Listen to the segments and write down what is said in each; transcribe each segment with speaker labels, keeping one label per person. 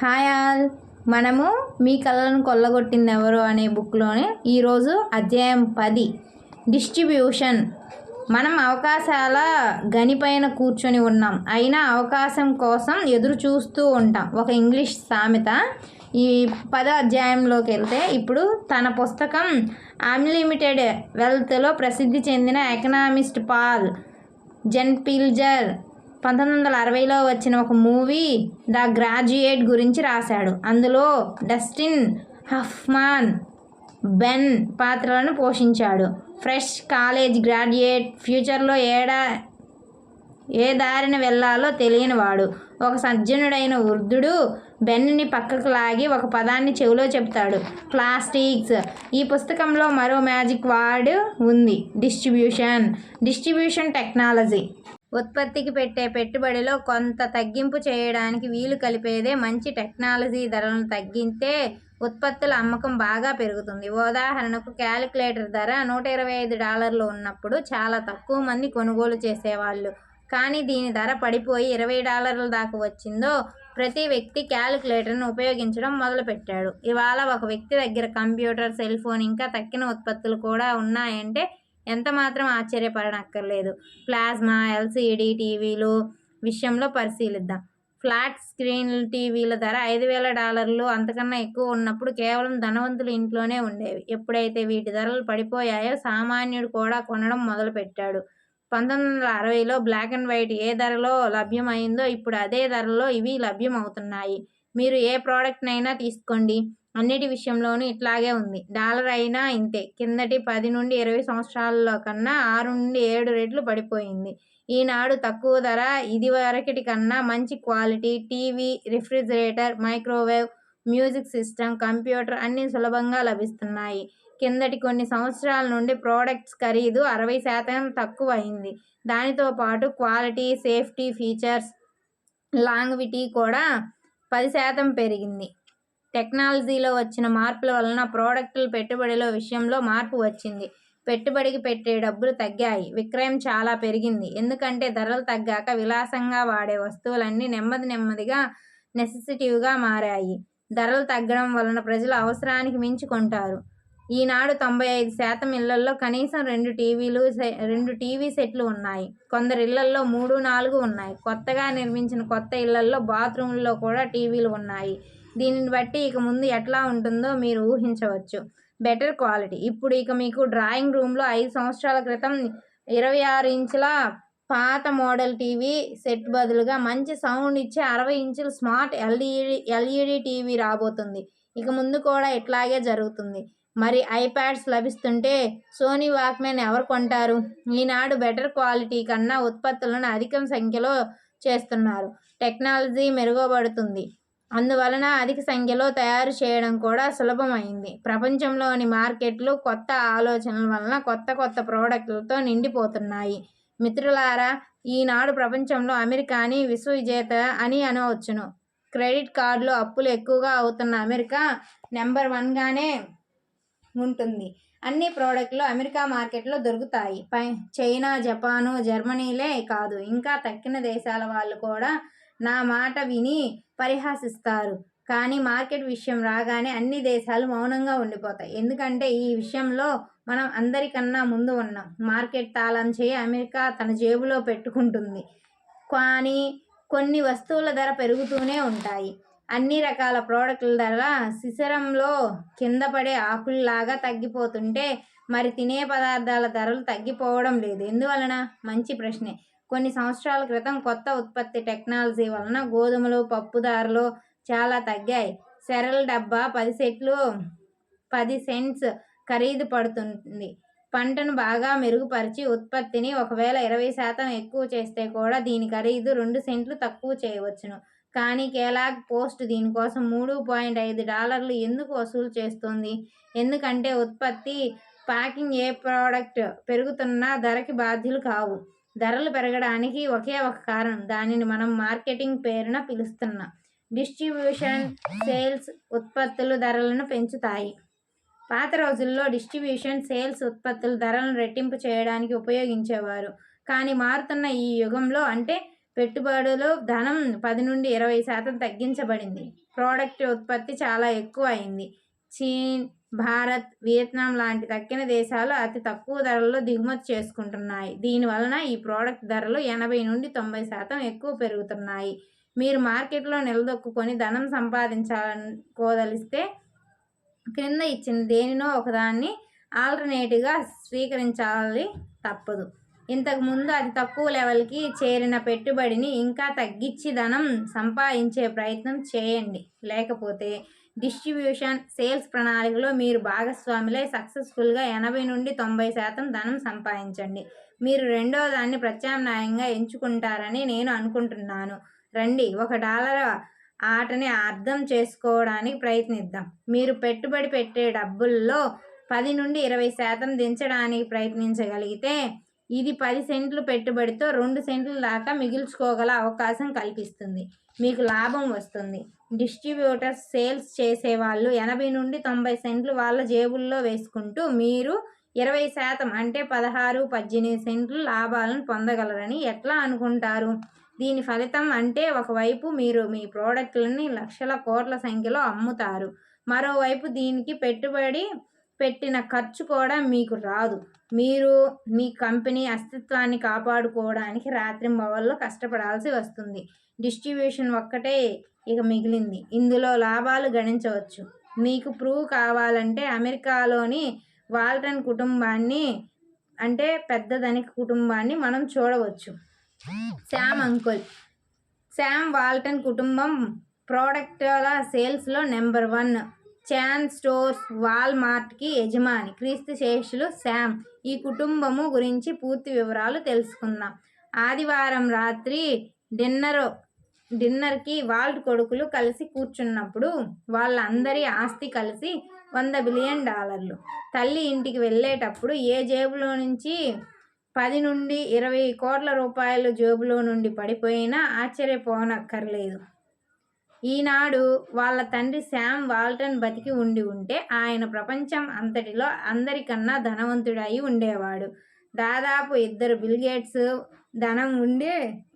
Speaker 1: Hi all. మనము మీ కళలను కొల్లగొట్టింది ఎవరు అనే బుక్లోనే ఈరోజు అధ్యాయం 10 డిస్ట్రిబ్యూషన్. మనం అవకాశాల గనిపైన కూర్చొని ఉన్నాం, అయినా అవకాశం కోసం ఎదురు చూస్తూ ఉంటాం. ఒక ఇంగ్లీష్ సామెత. ఈ 10వ అధ్యాయంలోకి వెళ్తే ఇప్పుడు తన పుస్తకం అన్లిమిటెడ్ వెల్త్లో ప్రసిద్ధి చెందిన ఎకనామిస్ట్ పాల్ జెన్పిల్జర్ 1960లో వచ్చిన ఒక మూవీ ద గ్రాడ్యుయేట్ గురించి రాశాడు. అందులో డస్టిన్ హఫ్మాన్, బెన్ పాత్రలను పోషించాడు. ఫ్రెష్ కాలేజ్ గ్రాడ్యుయేట్, ఫ్యూచర్లో ఏ దారిన వెళ్ళాలో తెలియనివాడు. ఒక సజ్జనుడైన వృద్ధుడు బెన్ని పక్కకు లాగి ఒక పదాన్ని చెవిలో చెప్తాడు: ప్లాస్టిక్స్. ఈ పుస్తకంలో మరో మ్యాజిక్ వర్డ్ ఉంది: డిస్ట్రిబ్యూషన్ టెక్నాలజీ. ఉత్పత్తికి పెట్టే పెట్టుబడిలో కొంత తగ్గింపు చేయడానికి వీలు కలిపేదే మంచి టెక్నాలజీ. ధరలను తగ్గితే ఉత్పత్తుల అమ్మకం బాగా పెరుగుతుంది. ఉదాహరణకు, క్యాలిక్యులేటర్ ధర $125 ఉన్నప్పుడు చాలా తక్కువ మంది కొనుగోలు చేసేవాళ్ళు. కానీ దీని ధర పడిపోయి $20 దాకా వచ్చిందో ప్రతి వ్యక్తి క్యాలిక్యులేటర్ను ఉపయోగించడం మొదలుపెట్టాడు. ఇవాళ ఒక వ్యక్తి దగ్గర కంప్యూటర్, సెల్ ఫోన్, ఇంకా తక్కిన ఉత్పత్తులు కూడా ఉన్నాయంటే ఎంత మాత్రం ఆశ్చర్యపడనక్కర్లేదు. ప్లాస్మా ఎల్సిడి టీవీలు విషయంలో పరిశీలిద్దాం. ఫ్లాట్ స్క్రీన్ టీవీల ధర $5,000 అంతకన్నా ఎక్కువ ఉన్నప్పుడు కేవలం ధనవంతుల ఇంట్లోనే ఉండేవి. ఎప్పుడైతే వీటి ధరలు పడిపోయాయో సామాన్యుడు కూడా కొనడం మొదలుపెట్టాడు. 1960లో బ్లాక్ అండ్ వైట్ ఏ ధరలో లభ్యమైందో ఇప్పుడు అదే ధరలో ఇవి లభ్యమవుతున్నాయి. మీరు ఏ ప్రోడక్ట్నైనా తీసుకోండి, అన్నిటి విషయంలోనూ ఇట్లాగే ఉంది. డాలర్ అయినా ఇంతే. కిందటి 10 నుండి 20 సంవత్సరాల్లో కన్నా 6 నుండి 7 రెట్లు పడిపోయింది. ఈనాడు తక్కువ ధర, ఇదివరకటి కన్నా మంచి quality TV, refrigerator, microwave, music system, computer అన్నీ సులభంగా లభిస్తున్నాయి. కిందటి కొన్ని సంవత్సరాల నుండి ప్రోడక్ట్స్ ఖరీదు 60% తక్కువ అయింది. దానితో పాటు క్వాలిటీ, సేఫ్టీ ఫీచర్స్, లాంగ్విటీ కూడా 10% పెరిగింది. టెక్నాలజీలో వచ్చిన మార్పుల వలన ప్రోడక్టుల పెట్టుబడిలో విషయంలో మార్పు వచ్చింది. పెట్టుబడికి పెట్టే డబ్బులు తగ్గాయి, విక్రయం చాలా పెరిగింది. ఎందుకంటే ధరలు తగ్గాక విలాసంగా వాడే వస్తువులన్నీ నెమ్మదిగా నెసెసిటీవ్గా మారాయి. ధరలు తగ్గడం వలన ప్రజలు అవసరానికి మించి కొంటారు. ఈనాడు 95% ఇళ్లల్లో కనీసం 2 టీవీ సెట్లు ఉన్నాయి. కొందరి ఇళ్లల్లో 3-4 ఉన్నాయి. కొత్తగా నిర్మించిన కొత్త ఇళ్లల్లో బాత్రూంల్లో కూడా టీవీలు ఉన్నాయి. దీనిని బట్టి ఇక ముందు ఎట్లా ఉంటుందో మీరు ఊహించవచ్చు. Better quality. ఇప్పుడు ఇక మీకు డ్రాయింగ్ రూమ్లో 5 సంవత్సరాల క్రితం 26 ఇంచుల పాత మోడల్ టీవీ సెట్ బదులుగా మంచి సౌండ్ ఇచ్చే 60 ఇంచుల స్మార్ట్ ఎల్ఈడి టీవీ రాబోతుంది. ఇక ముందు కూడా ఇట్లాగే జరుగుతుంది. మరి ఐప్యాడ్స్ లభిస్తుంటే సోనీ వాక్మెన్ ఎవరు కొంటారు? ఈనాడు బెటర్ క్వాలిటీ కన్నా ఉత్పత్తులను అధిక సంఖ్యలో చేస్తున్నారు. టెక్నాలజీ మెరుగుపడుతుంది. అందువలన అధిక సంఖ్యలో తయారు చేయడం కూడా సులభమైంది. ప్రపంచంలోని మార్కెట్లు కొత్త ఆలోచనల వలన కొత్త ప్రోడక్టులతో నిండిపోతున్నాయి. మిత్రులారా, ఈనాడు ప్రపంచంలో అమెరికాని విశ్వవిజేత అని అనవచ్చును. క్రెడిట్ కార్డులో అప్పులు ఎక్కువగా అవుతున్న అమెరికా నెంబర్ 1గానే ఉంటుంది. అన్ని ప్రోడక్టులు అమెరికా మార్కెట్లో దొరుకుతాయి. చైనా, జపాను, జర్మనీలే కాదు, ఇంకా తక్కిన దేశాల వాళ్ళు కూడా నా మాట విని పరిహసిస్తారు. కానీ మార్కెట్ విషయం రాగానే అన్ని దేశాలు మౌనంగా ఉండిపోతాయి. ఎందుకంటే ఈ విషయంలో మనం అందరికన్నా ముందు ఉన్నాం. మార్కెట్ తాళం చేయి అమెరికా తన జేబులో పెట్టుకుంటుంది. కానీ కొన్ని వస్తువుల ధర పెరుగుతూనే ఉంటాయి. అన్ని రకాల ప్రోడక్టుల ధర శిశిరంలో కింద పడే ఆకుల్లాగా తగ్గిపోతుంటే మరి తినే పదార్థాల ధరలు తగ్గిపోవడం లేదు. ఎందువలన? మంచి ప్రశ్నే. కొన్ని సంవత్సరాల క్రితం కొత్త ఉత్పత్తి టెక్నాలజీ వలన గోధుమలు, పప్పు ధరలు చాలా తగ్గాయి. సెరల్ డబ్బా 10 సెట్లు 10 సెంట్స్ ఖరీదు పడుతుంది. పంటను బాగా మెరుగుపరిచి ఉత్పత్తిని ఒకవేళ 20% ఎక్కువ చేస్తే కూడా దీని ఖరీదు 2 సెంట్లు తక్కువ చేయవచ్చును. కానీ కెలాగ్ పోస్ట్ దీనికోసం $3.5 ఎందుకు వసూలు చేస్తోంది? ఎందుకంటే ఉత్పత్తి, ప్యాకింగ్, ఏ ప్రోడక్ట్ పెరుగుతున్నా ధరకి బాధ్యులు కావు. ధరలు పెరగడానికి ఒకే ఒక కారణం. దానిని మనం మార్కెటింగ్ పేరున పిలుస్తున్నాం. డిస్ట్రిబ్యూషన్ సేల్స్ ఉత్పత్తులు ధరలను పెంచుతాయి. పాత రోజుల్లో డిస్ట్రిబ్యూషన్ సేల్స్ ఉత్పత్తుల ధరలను రెట్టింపు చేయడానికి ఉపయోగించేవారు. కానీ మారుతున్న ఈ యుగంలో, అంటే పెట్టుబడులు ధనం 10-20% తగ్గించబడింది. ప్రోడక్ట్ ఉత్పత్తి చాలా ఎక్కువ అయింది. చీన్, భారత్, వియత్నాం లాంటి తక్కిన దేశాలు అతి తక్కువ ధరల్లో దిగుమతి చేసుకుంటున్నాయి. దీనివలన ఈ ప్రోడక్ట్ ధరలు 80-90% ఎక్కువ పెరుగుతున్నాయి. మీరు మార్కెట్లో నిలదొక్కుని ధనం సంపాదించాలనుకోదలిస్తే క్రింద ఇచ్చిన దేనినో ఒకదాన్ని ఆల్టర్నేటివ్గా స్వీకరించాలి తప్పదు. ఇంతకుముందు అతి తక్కువ లెవెల్కి చేరిన పెట్టుబడిని ఇంకా తగ్గించి ధనం సంపాదించే ప్రయత్నం చేయండి. లేకపోతే డిస్ట్రిబ్యూషన్, సేల్స్ ప్రణాళికలో మీరు భాగస్వాములై సక్సెస్ఫుల్గా 80-90% ధనం సంపాదించండి. మీరు రెండో దాన్ని ప్రత్యామ్నాయంగా ఎంచుకుంటారని నేను అనుకుంటున్నాను. రండి, $1 ఆటని అర్థం చేసుకోవడానికి ప్రయత్నిద్దాం. మీరు పెట్టుబడి పెట్టే డబ్బుల్లో 10-20% దించడానికి ప్రయత్నించగలిగితే ఇది 10 సెంట్లు పెట్టుబడితో 2 సెంట్ల దాకా మిగుల్చుకోగల అవకాశం కల్పిస్తుంది. మీకు లాభం వస్తుంది. డిస్ట్రిబ్యూటర్స్, సేల్స్ చేసేవాళ్ళు 80-90 సెంట్లు వాళ్ళ జేబుల్లో వేసుకుంటూ మీరు 20% అంటే 16-18 సెంట్లు లాభాలను పొందగలరని ఎట్లా అనుకుంటారు? దీని ఫలితం అంటే ఒకవైపు మీరు మీ ప్రోడక్ట్లని లక్షల కోట్ల సంఖ్యలో అమ్ముతారు. మరోవైపు దీనికి పెట్టుబడి పెట్టిన ఖర్చు కూడా మీకు రాదు. మీరు మీ కంపెనీ అస్తిత్వాన్ని కాపాడుకోవడానికి రాత్రింబవళ్ళు కష్టపడాల్సి వస్తుంది. డిస్ట్రిబ్యూషన్ ఒక్కటే ఇక మిగిలింది. ఇందులో లాభాలు గణించవచ్చు. మీకు ప్రూవ్ కావాలంటే అమెరికాలోని వాల్టన్ కుటుంబాన్ని, అంటే పెద్ద ధనిక కుటుంబాన్ని మనం చూడవచ్చు. శామ్ వాల్టన్ కుటుంబం ప్రోడక్టుల సేల్స్లో నెంబర్ 1. చాన్ స్టోర్స్, వాల్మార్ట్కి యజమాని. క్రీస్తుశేషులు శామ్. ఈ కుటుంబము గురించి పూర్తి వివరాలు తెలుసుకుందాం. ఆదివారం రాత్రి డిన్నర్కి వాల్ట్ కొడుకులు కలిసి కూర్చున్నప్పుడు వాళ్ళందరి ఆస్తి కలిసి $100 బిలియన్. తల్లి ఇంటికి వెళ్ళేటప్పుడు ఏ జేబులో నుంచి 10-20 కోట్ల రూపాయలు జేబులో నుండి పడిపోయినా ఆశ్చర్యపోనక్కర్లేదు. ఈనాడు వాళ్ళ తండ్రి శామ్ వాల్టన్ బతికి ఉంటే ఆయన ప్రపంచం అంతటిలో అందరికన్నా ధనవంతుడయి ఉండేవాడు. దాదాపు 2 బిల్గేట్స్ ధనం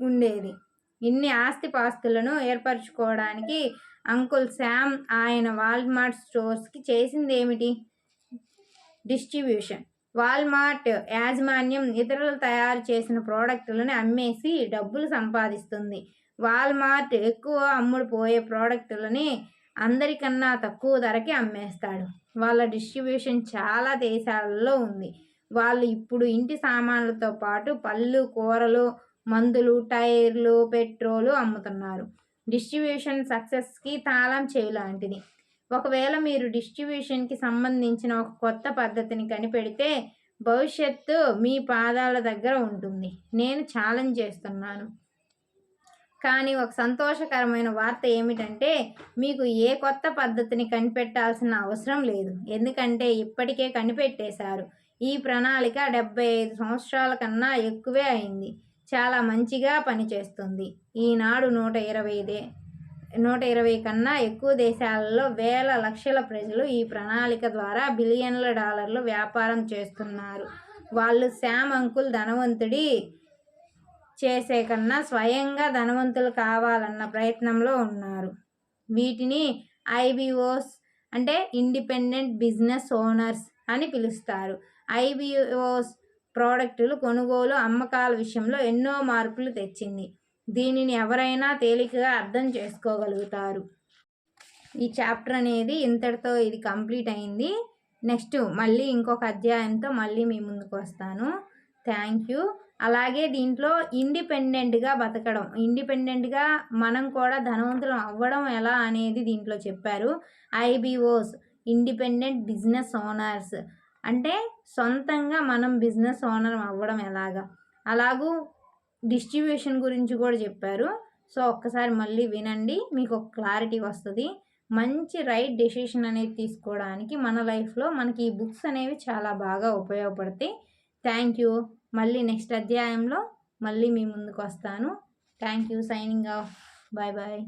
Speaker 1: ఉండేది. ఇన్ని ఆస్తిపాస్తులను ఏర్పరచుకోవడానికి అంకుల్ శామ్ ఆయన వాల్మార్ట్ స్టోర్స్కి చేసిందేమిటి? డిస్ట్రిబ్యూషన్. వాల్మార్ట్ యాజమాన్యం ఇతరులు తయారు చేసిన ప్రోడక్టులను అమ్మేసి డబ్బులు సంపాదిస్తుంది. వాల్మార్ట్ ఎక్కువ అమ్ముడుపోయే ప్రోడక్టులని అందరికన్నా తక్కువ ధరకి అమ్మేస్తాడు. వాళ్ళ డిస్ట్రిబ్యూషన్ చాలా దేశాలలో ఉంది. వాళ్ళు ఇప్పుడు ఇంటి సామాన్లతో పాటు పళ్ళు, కూరలు, మందులు, టైర్లు, పెట్రోలు అమ్ముతున్నారు. డిస్ట్రిబ్యూషన్ సక్సెస్కి తాళం చెవి లాంటిది. ఒకవేళ మీరు డిస్ట్రిబ్యూషన్కి సంబంధించిన ఒక కొత్త పద్ధతిని కనిపెడితే భవిష్యత్తు మీ పాదాల దగ్గర ఉంటుంది. నేను ఛాలెంజ్ చేస్తున్నాను. కానీ ఒక సంతోషకరమైన వార్త ఏమిటంటే మీకు ఏ కొత్త పద్ధతిని కనిపెట్టాల్సిన అవసరం లేదు. ఎందుకంటే ఇప్పటికే కనిపెట్టేశారు. ఈ ప్రణాళిక 75 సంవత్సరాల కన్నా ఎక్కువే అయింది. చాలా మంచిగా పనిచేస్తుంది. ఈనాడు 120 కన్నా ఎక్కువ దేశాలలో వేల లక్షల ప్రజలు ఈ ప్రణాళిక ద్వారా బిలియన్ల డాలర్లు వ్యాపారం చేస్తున్నారు. వాళ్ళు శామ్ అంకుల్ ధనవంతుడి చేసే కన్నా స్వయంగా ధనవంతులు కావాలన్న ప్రయత్నంలో ఉన్నారు. వీటిని IBOs అంటే ఇండిపెండెంట్ బిజినెస్ ఓనర్స్ అని పిలుస్తారు. IBOs ప్రోడక్టులు కొనుగోలు, అమ్మకాల విషయంలో ఎన్నో మార్పులు తెచ్చింది. దీనిని ఎవరైనా తేలికగా అర్థం చేసుకోగలుగుతారు. ఈ చాప్టర్ అనేది ఇంతటితో ఇది కంప్లీట్ అయింది. నెక్స్ట్ మళ్ళీ ఇంకొక అధ్యాయంతో మళ్ళీ మీ ముందుకు వస్తాను. Thank you. అలాగే దీంట్లో ఇండిపెండెంట్గా బతకడం, ఇండిపెండెంట్గా మనం కూడా ధనవంతులం అవ్వడం ఎలా అనేది దీంట్లో చెప్పారు. IBOs ఇండిపెండెంట్ బిజినెస్ ఓనర్స్ అంటే సొంతంగా మనం బిజినెస్ ఓనర్ అవ్వడం ఎలాగా. అలాగూ డిస్ట్రిబ్యూషన్ గురించి కూడా చెప్పారు. సో ఒక్కసారి మళ్ళీ వినండి, మీకు ఒక క్లారిటీ వస్తుంది. మంచి రైట్ డెసిషన్ అనేది తీసుకోవడానికి మన లైఫ్లో మనకి ఈ బుక్స్ అనేవి చాలా బాగా ఉపయోగపడతాయి. Thank you. మళ్ళీ నెక్స్ట్ అధ్యాయంలో మళ్ళీ మీ ముందుకు వస్తాను. Thank you. Signing off. Bye bye.